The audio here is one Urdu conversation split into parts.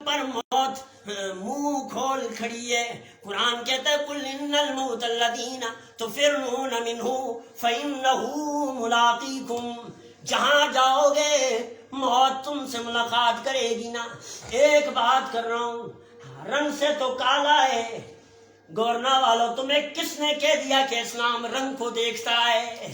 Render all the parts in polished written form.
پر موت منہ کھول کھڑی ہے. قرآن کہتا ہے قل ان الموت الذین تفرون منہ فانہ ملاقیکم. جہاں جاؤ گے موت تم سے ملاقات کرے گی نا. ایک بات کر رہا ہوں, رنگ سے تو کالا ہے. گورنا والوں, تمہیں کس نے کہہ دیا کہ اسلام رنگ کو دیکھتا ہے؟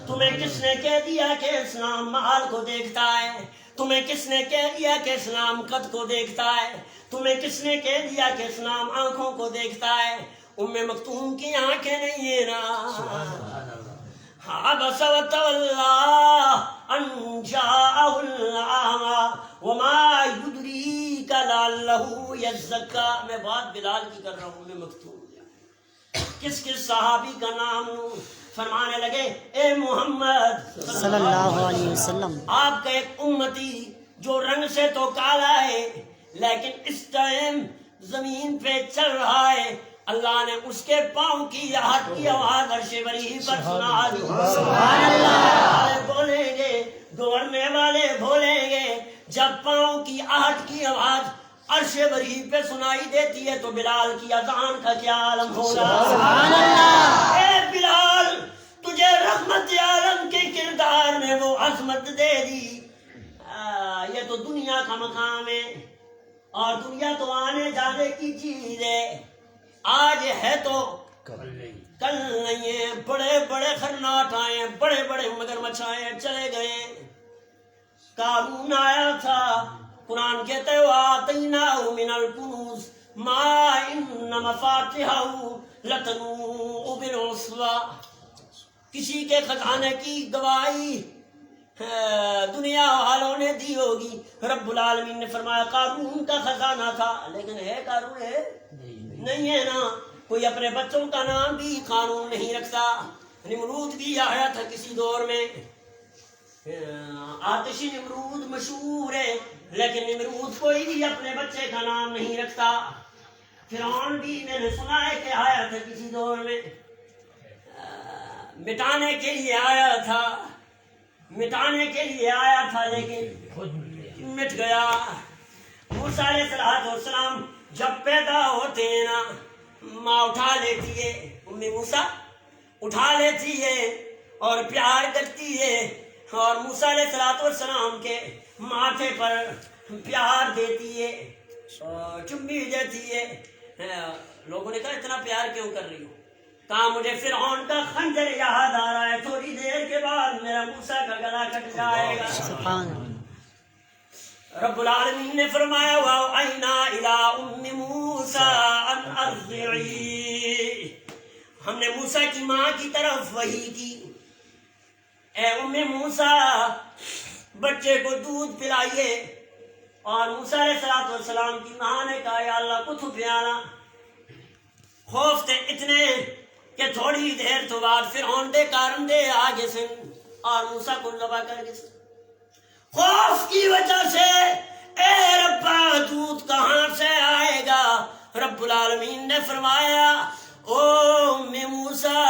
تمہیں کس نے کہہ دیا کہ اسلام مال کو دیکھتا ہے؟ تمہیں کس نے کہہ دیا کہ اسلام قد کو دیکھتا ہے؟ تمہیں کس نے کہہ دیا کہ اسلام آنکھوں کو دیکھتا ہے؟ ام مکتوم کی آنکھیں نہیں ہیں نا. عبس وتولى ان جاءه الأعمى وما يدريك لعله يزكى. میں بات بلال کی کر رہا ہوں. میں مکتوم کس کس صحابی کا نام لوں؟ فرمانے لگے اے محمد صلی اللہ علیہ وسلم, آپ کا ایک امتی جو رنگ سے تو کالا ہے لیکن اس ٹائم زمین پہ چل رہا ہے, اللہ نے اس کے پاؤں کی آہٹ کی آواز عرش بری پر سنا دی. سبحان اللہ. بولیں گے دوڑنے والے بولیں گے, جب پاؤں کی آہٹ کی آواز عرش بری پہ سنائی دیتی ہے تو بلال کی اذان کا کیا عالم ہوگا. سبحان اللہ. اے بلال, تجھے رحمت عالم کے کردار میں وہ عظمت دے دی. یہ تو دنیا کا مقام ہے اور دنیا تو آنے جانے کی چیز ہے. آج ہے تو کل نہیں ہے. بڑے بڑے خرناٹ آئے, بڑے بڑے مگرمچھ آئے, چلے گئے. قارون آیا تھا, قرآن کہتے ہیں وَآتَيْنَاهُ مِنَ الْكُنُوزِ مَا إِنَّ مَفَاتِحَهُ لَتَنُوءُ بِالْعُصْبَةِ. کسی کے خزانے کی گواہی دنیا والوں نے دی ہوگی. رب العالمین نے فرمایا قارون کا خزانہ تھا, لیکن ہے قارون ہے نہیں ہے نا. کوئی اپنے بچوں کا نام بھی قارون نہیں رکھتا. نمرود بھی آیا تھا کسی دور میں, آتشی نمرود مشہور ہے, لیکن نمرود کوئی بھی اپنے بچے کا نام نہیں رکھتا. فرعون بھی میں نے سنا ہے کہ آیا تھا کسی دور میں, مٹانے کے لیے آیا تھا, مٹانے کے لیے آیا تھا لیکن مٹ گیا. موسیٰ علیہ السلام جب پیدا ہوتے ہیں نا, ماں اٹھا لیتی ہے, امی موسیٰ اٹھا لیتی ہے اور پیار کرتی ہے اور موسیٰ علیہ السلام کے ماتھے پر پیار دیتی ہے, چمی دیتی ہے. لوگوں نے کہا اتنا پیار کیوں کر رہی ہو؟ کہا مجھے فرعون کا خنجر یاد آ رہا ہے, تھوڑی دیر کے بعد میرا موسیٰ کا گلا کٹ جائے گا. سبحان اللہ. رب العالمین نے فرمایا وَأَوْحَيْنَا إِلَىٰ أُمِّ مُوسَىٰ أَنْ أَرْضِعِيهِ. ہم نے موسیٰ کی ماں کی طرف وحی کی, اے ام موسیٰ بچے کو دودھ پلائیے. اور موسیٰ علیہ السلام کی ماں نے کہا یا اللہ کچھ پلانا. خوف تھے اتنے کہ تھوڑی دیر تو بعد فرعون دے کارن دے آگے سے اور موسیٰ کو ذبح کر کے خوف کی وجہ سے اے ربا دودھ کہاں سے آئے گا. رب العالمین نے فرمایا او ام موسیٰ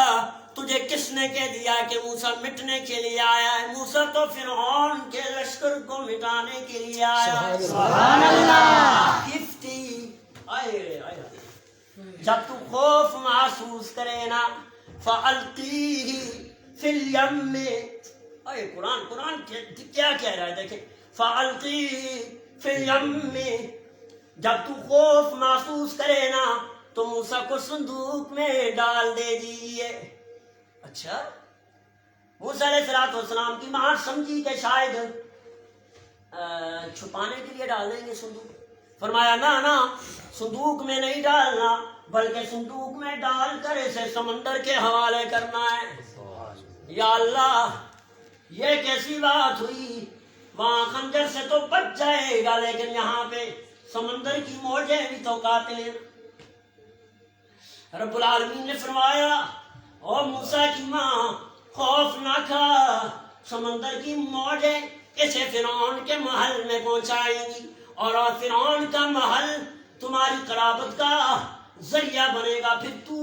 تجھے کس نے کہہ دیا کہ موسیٰ مٹنے کے لیے آیا ہے؟ موسیٰ تو فرعون کے لشکر کو مٹانے کے لیے آیا ہے. سبحان اللہ. جب تو خوف محسوس کرے نا فَأَلْقِيهِ فِي الْيَمِّ. قرآن کیا کہہ رہا ہے دیکھیں, فَأَلْقِيهِ فِي الْيَمِّ. جب تو خوف محسوس کرے نا تو موسیٰ کو صندوق میں ڈال دے دیجئے. اچھا, موسیٰ علیہ السلام کی ماں سمجھی کہ شاید چھپانے کے لیے ڈال دیں گے صندوق. فرمایا نا صندوق میں نہیں ڈالنا, بلکہ صندوق میں ڈال کر اسے سمندر کے حوالے کرنا ہے. یا اللہ یہ کیسی بات ہوئی, وہاں خنجر سے تو بچ جائے گا لیکن یہاں پہ سمندر کی موجیں بھی تو قاتل ہیں. رب العالمین نے فرمایا او موسیٰ کی ماں خوف نہ کھا, سمندر کی موجیں اسے فرعون کے محل میں پہنچائیں گی اور فرعون کا محل تمہاری قرابت کا ذریعہ بنے گا, پھر تو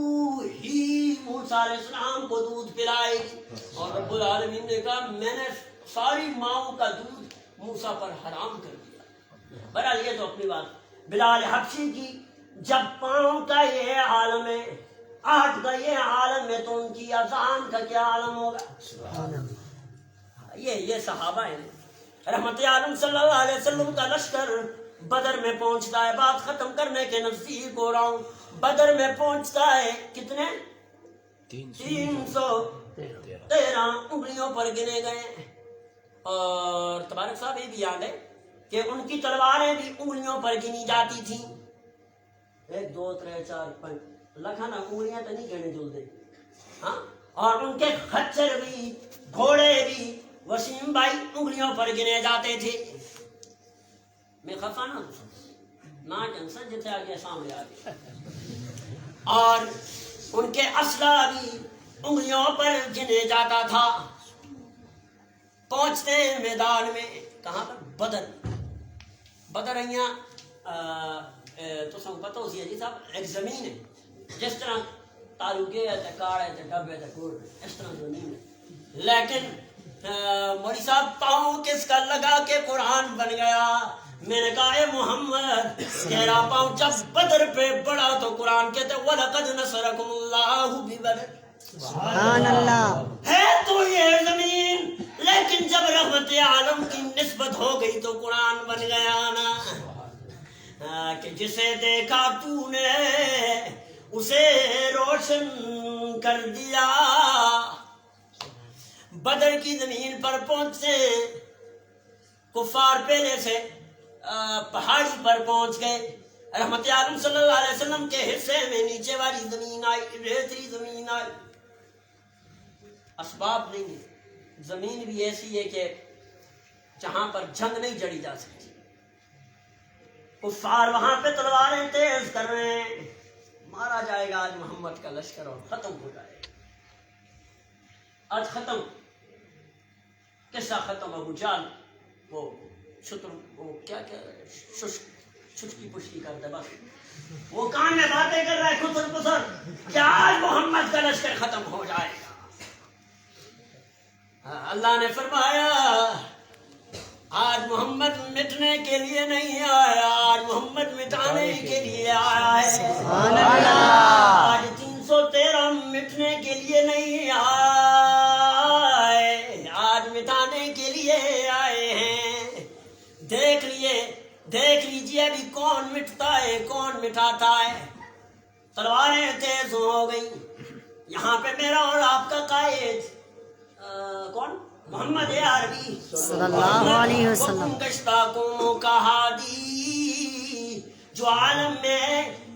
ہی موسیٰ علیہ السلام کو دودھ پلائے گی. اور رب العالمین نے کہا میں نے ساری ماؤں کا دودھ موسیٰ پر حرام کر دیا. بہرحال یہ تو اپنی بات. بلال حبشی کی جب پاؤں کا یہ عالم ہے، آٹھ کا یہ عالم ہے، تو ان کی اذان کا کیا عالم ہوگا؟ یہ صحابہ ہیں۔ رحمت عالم صلی اللہ علیہ وسلم کا لشکر بدر میں پہنچتا ہے، بات ختم کرنے کے نزدیک ہو رہا ہوں، بدر میں پہنچتا ہے، کتنے؟ 313 انگلیوں پر گنے گئے۔ اور تبارک صاحب یہ بھی یاد ہے کہ ان کی تلواریں بھی انگلیوں پر گنی جاتی تھیں، 1 2 3 4 5 لکھانا انگلیاں تو نہیں گنے جلتے، ہاں، اور ان کے خچر بھی گھوڑے بھی وسیم بھائی انگلیوں پر گنے جاتے تھے۔ میں خفا نہ جنسا جتنے آگے سامنے آگے، اور ان کے اسلحہ بھی انگلیوں پر گنے جاتا تھا۔ پہنچتے ہیں میدان میں، کہاں پر؟ بدر یہاں تو سب پتہ اسی ہے جی صاحب، ایک زمین ہے جس طرح تالوگے ہے، کاڑ ہے، ڈب ہے، کوڑ ہے، اس طرح زمین ہے، لیکن موری صاحب پاؤں کس کا لگا کہ قرآن بن گیا؟ میں نے کہا اے محمد تیرا پاؤں جب بدر پہ بڑا تو قرآن کہتے وَلَقَدْ نَصَرَكُمُ اللَّهُ بِبَدْرٍ، سبحان اللہ، ہے تو یہ زمین، لیکن جب رحمت عالم کی نسبت ہو گئی تو قرآن بن گیا نا، کہ جسے دیکھا تو نے اسے روشن کر دیا۔ بدر کی زمین پر پہنچے، کفار پہلے سے پہاڑی پر پہنچ گئے، رحمت عالم صلی اللہ علیہ وسلم کے حصے میں نیچے والی زمین آئی، ریتری زمین آئی، اسباب نہیں ہے، زمین بھی ایسی ہے کہ جہاں پر جنگ نہیں جڑی جا سکتی، کفار وہاں پہ تلواریں تیز کر رہے ہیں، مارا جائے گا آج محمد کا لشکر اور ختم ہو جائے گا، آج ختم، قصہ ختم۔ ابو جہل وہ شتر، وہ کیا چھچکی پشکی کرتا ہے، بس وہ کان میں باتیں کر رہا ہے کھسر پسر کہ آج محمد کا لشکر ختم ہو جائے گا۔ اللہ نے فرمایا آج محمد مٹنے کے لیے نہیں آیا، آج محمد مٹانے کے لیے آیا ہے۔ سبحان اللہ، آج 313 مٹنے کے لیے نہیں آئے، آج مٹانے کے لیے آئے ہیں۔ دیکھ لیجئے ابھی کون مٹتا ہے کون مٹاتا ہے۔ تلواریں تیز ہو گئی، یہاں پہ میرا اور آپ کا قائد کون؟ محمد عربی صلی اللہ علیہ وسلم، گشتاکوں کا ہادی، جو عالم میں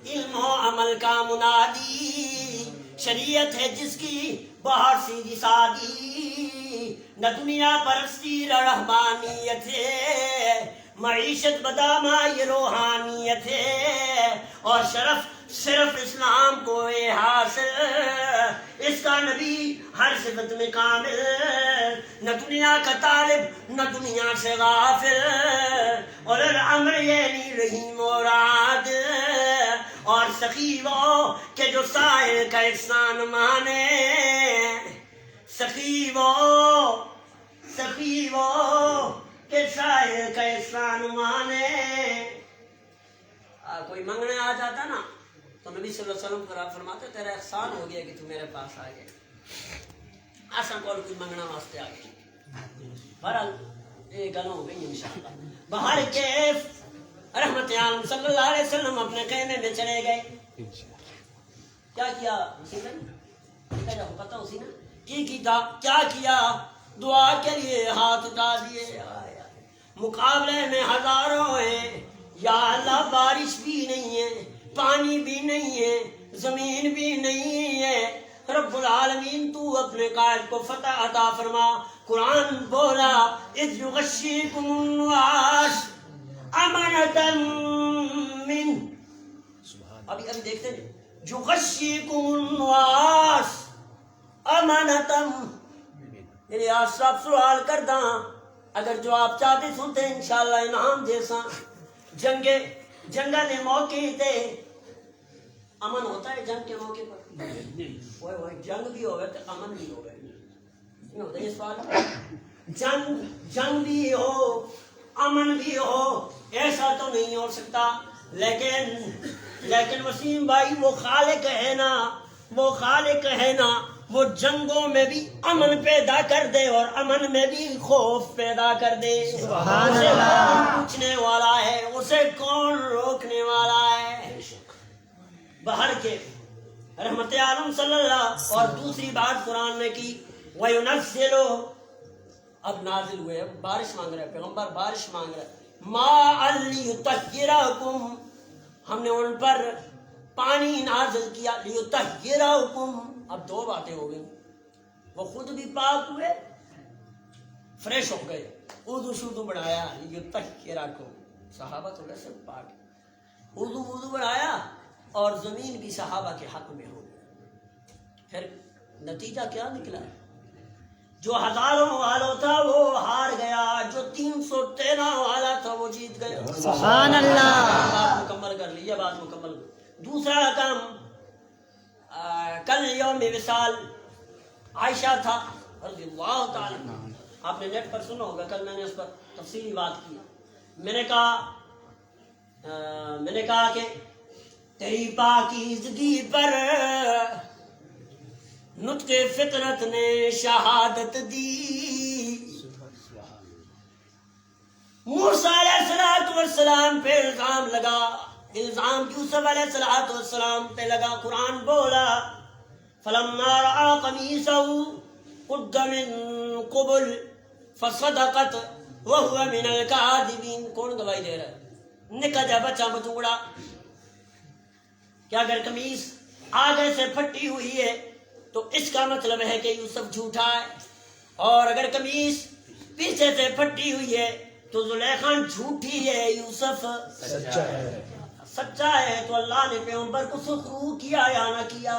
علم و عمل کا منادی، شریعت ہے جس کی بہت سی سادی، نہ دنیا پرستی نہ رحمانیت ہے، معیشت بدامہ یہ روحانیت ہے، اور شرف صرف اسلام کو ہے حاصل، اس کا نبی ہر صفت میں کامل، نہ دنیا کا طالب نہ دنیا سے غافل، اور الامر یعنی رحیم اور عادل، اور سخی وہ کہ جو سائل کا احسان مانے، سخی وہ کہ سائل کا احسان مانے۔ کوئی منگنے آ جاتا نا تو نبی صلی اللہ علیہ وسلم فرماتے تیرا احسان ہو گیا کہ تو میرے پاس آ گیا، ایسا کوئی منگنا واسطے آ گیا۔ بہرحال یہ گلوں ہو گئی انشاءاللہ۔ بہر کیف رحمت عالم صلی اللہ علیہ وسلم اپنے خیمے میں چلے گئے، کیا کیا پتہ اسی نا کیا کیا؟ دعا کے لیے ہاتھ اٹھا دیے، مقابلے میں ہزاروں ہیں، یا اللہ بارش بھی نہیں ہے، پانی بھی نہیں ہے، زمین بھی نہیں ہے، رب العالمین تو اپنے قائد کو فتح عطا فرما۔ قرآن بولا اذ یغشیکم النعاس امنۃ من، ابھی دیکھتے ہیں یغشیکم النعاس امنۃ، میرے آج صاحب سوال کردہ اگر جو آپ چاہتے سنتے انشاءاللہ انعام جیسا، جنگل موقع تے امن ہوتا ہے جنگ کے موقع پر، جنگ بھی ہوگا تو امن بھی ہوگا، جنگ بھی ہو امن بھی ہو، ایسا تو نہیں ہو سکتا، لیکن وسیم بھائی وہ خالق ہے نا، وہ خالق ہے نا، وہ جنگوں میں بھی امن پیدا کر دے اور امن میں بھی خوف پیدا کر دے۔ سبحان اسے اللہ۔ کون پوچھنے والا ہے، اسے کون روکنے والا ہے؟ باہر کے رحمت عالم صلی اللہ، اور دوسری بات قرآن نے کی وَيُنَزِّلُ، اب نازل ہوئے، اب بارش مانگ رہے، پیغمبر بارش مانگ رہے، مَاءً لِيُطَهِّرَكُمْ، ہم نے ان پر پانی نازل کیا، لِيُطَهِّرَكُمْ، اب دو باتیں ہو گئی، وہ خود بھی پاک ہوئے، فریش ہو گئے، وضو شودو بڑھایا، لِيُطَهِّرَكُمْ، صحابہ تو ویسے پاک، وضو بڑھایا اور زمین بھی صحابہ کے حق میں ہو گئی۔ پھر نتیجہ کیا نکلا؟ جو ہزاروں والا تھا وہ ہار گیا، جو 313 والا تھا وہ جیت گیا۔ سبحان اللہ۔ بات مکمل کر لی، یہ بات مکمل کر۔ دوسرا کام، کل یوم وصال عائشہ تھا رضی اللہ تعالی، آپ نے نیٹ پر سنا ہوگا، کل میں نے اس پر تفصیلی بات کی، میں نے کہا کہ تیری پاکیزگی پر نطق فطرت نے شہادت دی، موسیٰ علیہ السلام پہ الزام لگا، الزام یوسف علیہ السلام پہ لگا، قرآن بولا فَلَمَّا رَأَىٰ قَمِيصَهُ قُدَّ مِن قُبُلٍ فَصَدَقَتْ وَهُوَ مِنَ الْكَاذِبِينَ، کون گواہی دے رہا ہے؟ نکا جا بچہ بچوڑا، کہ اگر قمیص آگے سے پھٹی ہوئی ہے تو اس کا مطلب ہے کہ یوسف جھوٹا ہے، اور اگر قمیص پیچھے سے پھٹی ہوئی ہے تو زلیخا جھوٹی ہے، یوسف سچا ہے۔ تو اللہ نے پیغمبر کو سخرو کیا یا نہ کیا؟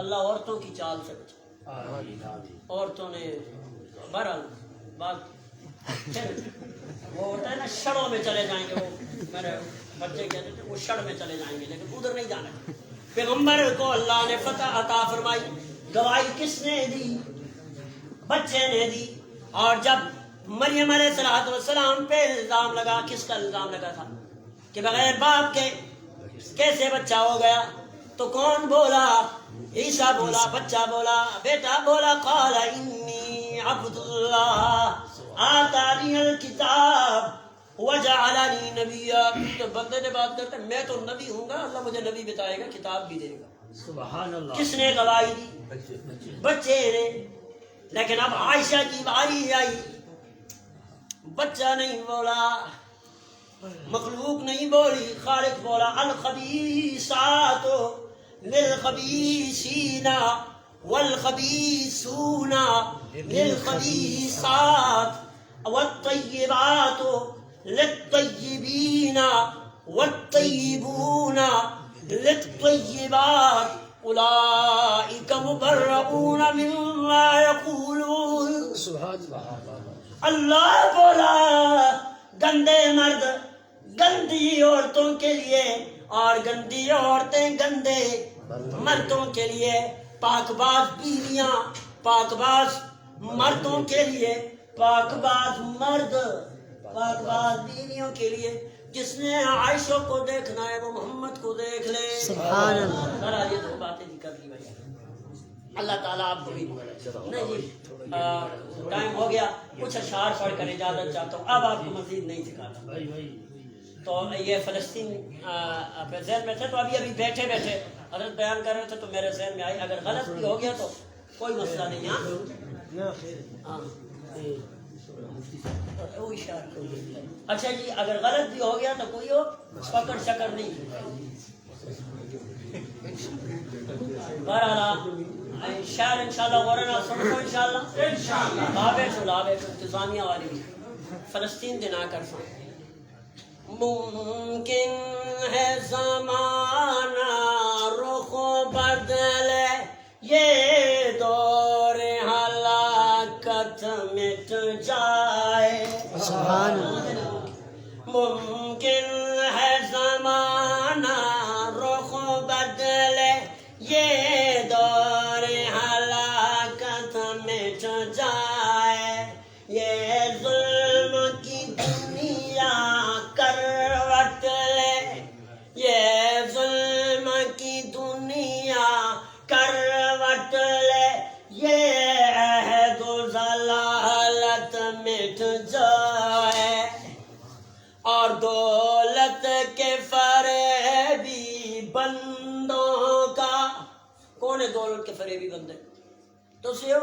اللہ عورتوں کی چال سے بچا، عورتوں نے بہرحال بات، پھر وہ ہوتا ہے نا شڑوں میں چلے جائیں گے، وہ میرے بچے کہتے تھے وہ شڑ میں چلے جائیں گے، لیکن ادھر نہیں جانا۔ پیغمبر کو اللہ نے فتح عطا فرمائی، گواہی کس نے دی؟ بچے نے دی۔ اور جب مریم علیہ السلام پہ الزام لگا، کس کا الزام لگا تھا کہ بغیر باپ کے کیسے بچہ ہو گیا، تو کون بولا؟ عیسیٰ بولا، بچہ بولا، بیٹا بولا قال انی عبد اللہ آتانی الکتاب وجعلنی نبیا، تو بندے نے بات کرتے میں تو نبی ہوں گا، اللہ مجھے نبی بتائے گا، کتاب بھی دے گا۔ سبحان اللہ۔ کس نے گواہی دی؟ بچے نے۔ لیکن اب عائشہ کی باری آئی، بچہ نہیں بولا، مخلوق نہیں بولی، خالق بولا الخبیثات للخبیثین والخبیثون للخبیثات والطیبات للطیبین والطیبون للطیبات اولئک مبرؤون مما یقولون۔ اللہ بولا گندے مرد گندی عورتوں کے لیے اور گندی عورتیں گندے مردوں کے لیے، پاک باز بیویاں پاک باز مردوں کے لیے، پاک باز مرد پاک باز بیویوں کے لیے۔ جس نے عائشہ کو دیکھنا ہے وہ محمد کو دیکھ لے۔ سبحان اللہ۔ ذرا یہ دو باتیں ذکر کی بھائی، اللہ تعالیٰ آپ کو بھی نہیں جی ٹائم ہو گیا، کچھ اشعار پڑھ کر اجازت چاہتا ہوں، اب آپ کو مزید نہیں سکھاتا۔ تو یہ فلسطین پہ ذہن میں تھے، تو ابھی بیٹھے بیٹھے حضرت بیان کر رہے تھے تو میرے ذہن میں آئی، اگر غلط بھی ہو گیا تو کوئی مسئلہ نہیں۔ ہاں اچھا جی، اگر غلط بھی ہو گیا تو کوئی ہو پکڑ شکر نہیں۔ بہرحال شاعر انشاءاللہ غورنا سنو انشاءاللہ، بابے سلابے انتظامیہ والی بھی فلسطین دے نہ کر سن۔ ممکن ہے زمانہ رخ بدلے، یہ دور ہلاکت مٹ جائے۔ سبحان اللہ۔ ممکن ہے زمانہ رخ بدلے، یہ دور ہلاکت مٹ جائے، یہ ظلم کی دنیا دولت کے فریبی بندوں کا. کون ہے دولت کے فریبی بندے؟ تو سیو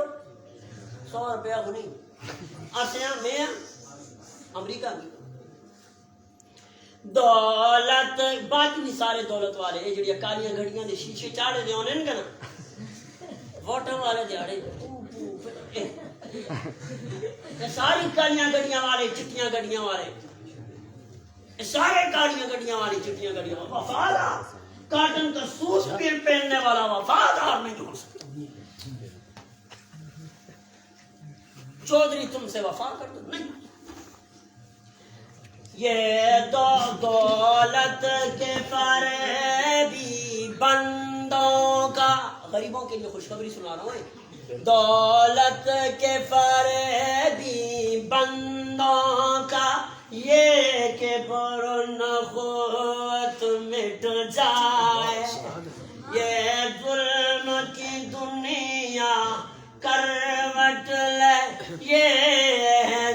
100 روپیہ کو نہیں آسیاں میں امریکہ کی دولت. باقی بھی سارے دولت والے یہ جڑی کالیاں گھڑیاں دے شیشے چاڑے دے ہونے نا ووٹر والے دیہڑے ساری کالیاں گڑیاں والے چٹیاں گڑیاں والے سارے کالیاں گڑیاں والے چٹیاں گڑیاں وفادار کاٹن کا سوٹ پہننے والا وفادار نہیں ہو سکتا. چودھری تم سے وفا کر دو نہیں. یہ دولت کے فریبی بندوں کا. غریبوں کے لیے خوشخبری سنا رہا ہوں. دولت کے فریبی بندوں کا یہ کہ پرنخوت مٹ جائے. یہ ظلم کی دنیا کروٹ لے یہ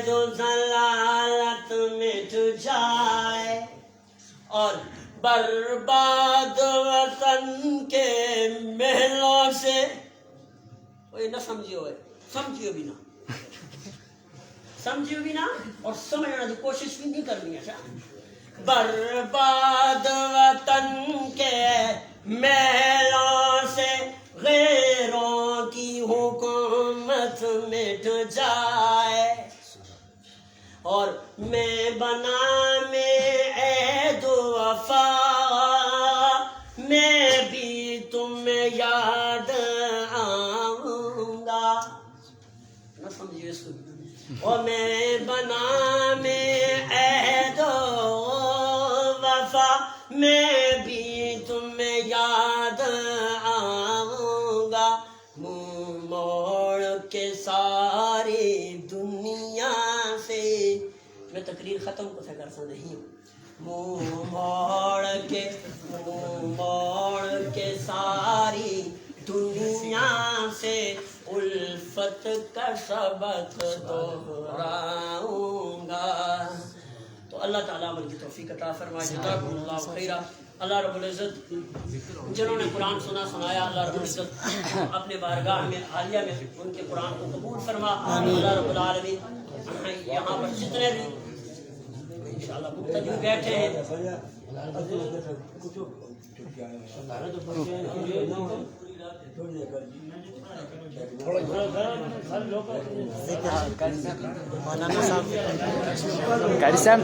جو ضلالت مٹ جائے. اور برباد وطن کے محلوں سے نہ سمجھیو ہے سمجھیو بھی نہ سمجھیو بھی نہ اور سمجھنا کی کوشش بھی نہیں کرنی ہے. برباد وطن کے محلوں سے غیروں کی حکومت مٹ جائے. اور میں بنا میں عہد و وفا میں بھی تمہیں یاد آؤں گا. نہ سمجھیے اس کو. اور میں بنا میں عہد و وفا میں بھی تمہیں یاد آؤں گا. منہ موڑ کے ساری دنیا سے میں تقریر ختم کو کرتا نہیں ہوں. منہ موڑ کے ساری دنیا سے الفت کا سبق دہراؤں گا. تو اللہ تعالیٰ عمل کی توفیق عطا فرمائے. جزاکم اللہ خیرا. اللہ رب العزت جنہوں نے قرآن سنایا اللہ رب العزت اپنے بارگاہ میں عالیہ میں ان کے قرآن کو قبول فرما. اللہ رب العالمین یہاں پر جتنے بھی انشاءاللہ مقتدی بیٹھے ہیں مولانا صاحب